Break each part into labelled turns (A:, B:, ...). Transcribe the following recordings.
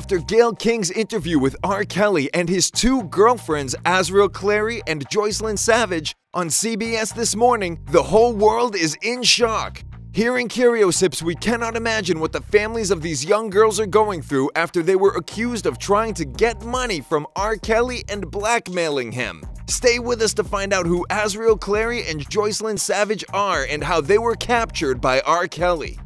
A: After Gayle King's interview with R.Kelly and his two girlfriends, Azriel Clary and Joycelyn Savage, on CBS This Morning, the whole world is in shock. Here in CurioSips, we cannot imagine what the families of these young girls are going through after they were accused of trying to get money from R.Kelly and blackmailing him. Stay with us to find out who Azriel Clary and Joycelyn Savage are and how they were captured by R.Kelly.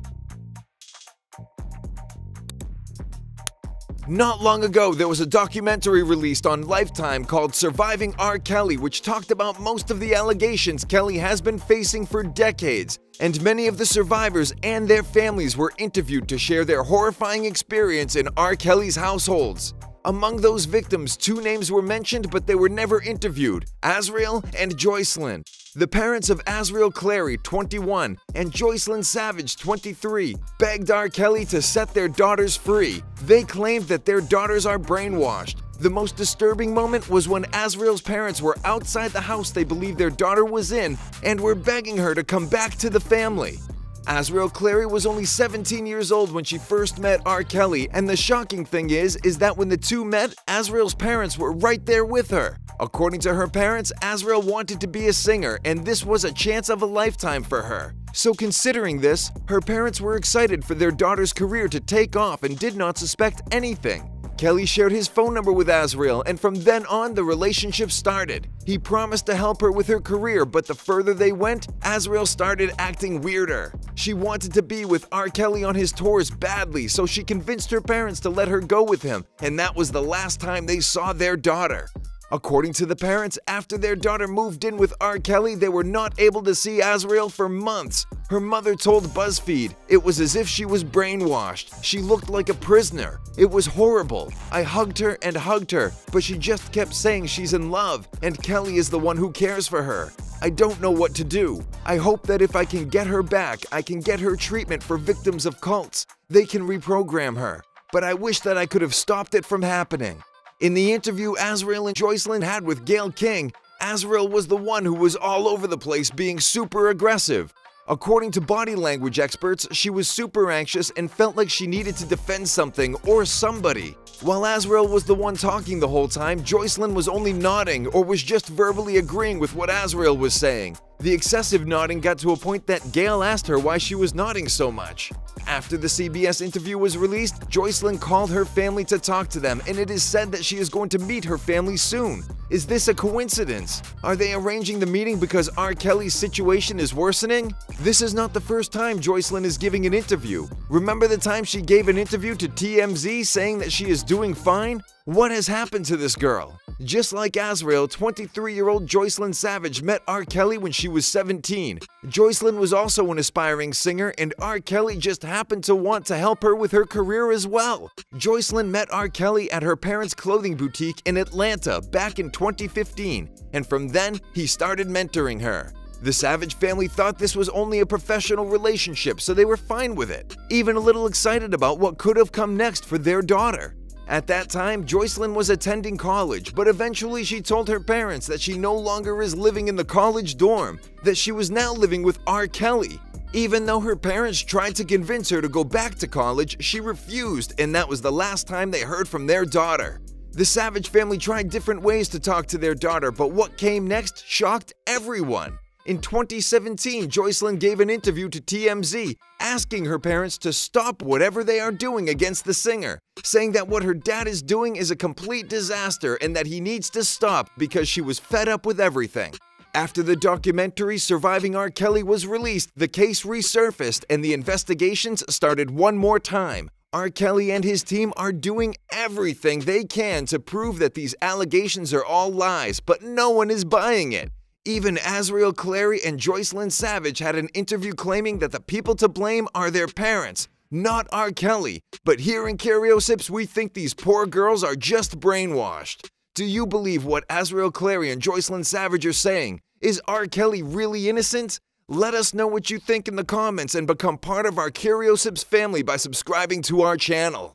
A: Not long ago, there was a documentary released on Lifetime called Surviving R.Kelly, which talked about most of the allegations Kelly has been facing for decades, and many of the survivors and their families were interviewed to share their horrifying experience in R.Kelly's households. Among those victims, two names were mentioned, but they were never interviewed: Azriel and Joycelyn. The parents of Azriel Clary, 21, and Joycelyn Savage, 23, begged R.Kelly to set their daughters free. They claimed that their daughters are brainwashed. The most disturbing moment was when Azriel's parents were outside the house they believed their daughter was in and were begging her to come back to the family. Azriel Clary was only 17 years old when she first met R.Kelly, and the shocking thing is that when the two met, Azriel's parents were right there with her. According to her parents, Azriel wanted to be a singer, and this was a chance of a lifetime for her. So considering this, her parents were excited for their daughter's career to take off and did not suspect anything. Kelly shared his phone number with Azriel, and from then on, the relationship started. He promised to help her with her career, but the further they went, Azriel started acting weirder. She wanted to be with R.Kelly on his tours badly, so she convinced her parents to let her go with him, and that was the last time they saw their daughter. According to the parents, after their daughter moved in with R.Kelly, they were not able to see Azriel for months. Her mother told BuzzFeed, "It was as if she was brainwashed. She looked like a prisoner. It was horrible. I hugged her and hugged her, but she just kept saying she's in love, and Kelly is the one who cares for her. I don't know what to do. I hope that if I can get her back, I can get her treatment for victims of cults. They can reprogram her. But I wish that I could have stopped it from happening." In the interview Azriel and Joycelyn had with Gayle King, Azriel was the one who was all over the place being super aggressive. According to body language experts, she was super anxious and felt like she needed to defend something or somebody. While Azriel was the one talking the whole time, Joycelyn was only nodding or was just verbally agreeing with what Azriel was saying. The excessive nodding got to a point that Gayle asked her why she was nodding so much. After the CBS interview was released, Joycelyn called her family to talk to them, and it is said that she is going to meet her family soon. Is this a coincidence? Are they arranging the meeting because R.Kelly's situation is worsening? This is not the first time Joycelyn is giving an interview. Remember the time she gave an interview to TMZ saying that she is doing fine? What has happened to this girl? Just like Azriel, 23-year-old Joycelyn Savage met R.Kelly when she was 17. Joycelyn was also an aspiring singer, and R.Kelly just happened to want to help her with her career as well. Joycelyn met R.Kelly at her parents' clothing boutique in Atlanta back in 2015, and from then, he started mentoring her. The Savage family thought this was only a professional relationship, so they were fine with it, even a little excited about what could have come next for their daughter. At that time, Joycelyn was attending college, but eventually she told her parents that she no longer is living in the college dorm, that she was now living with R.Kelly. Even though her parents tried to convince her to go back to college, she refused, and that was the last time they heard from their daughter. The Savage family tried different ways to talk to their daughter, but what came next shocked everyone. In 2017, Joycelyn gave an interview to TMZ, asking her parents to stop whatever they are doing against the singer, saying that what her dad is doing is a complete disaster and that he needs to stop because she was fed up with everything. After the documentary Surviving R.Kelly was released, the case resurfaced and the investigations started one more time. R.Kelly and his team are doing everything they can to prove that these allegations are all lies, but no one is buying it. Even Azriel Clary and Joycelyn Savage had an interview claiming that the people to blame are their parents, not R.Kelly. But here in CurioSips, we think these poor girls are just brainwashed. Do you believe what Azriel Clary and Joycelyn Savage are saying? Is R.Kelly really innocent? Let us know what you think in the comments and become part of our CurioSips family by subscribing to our channel.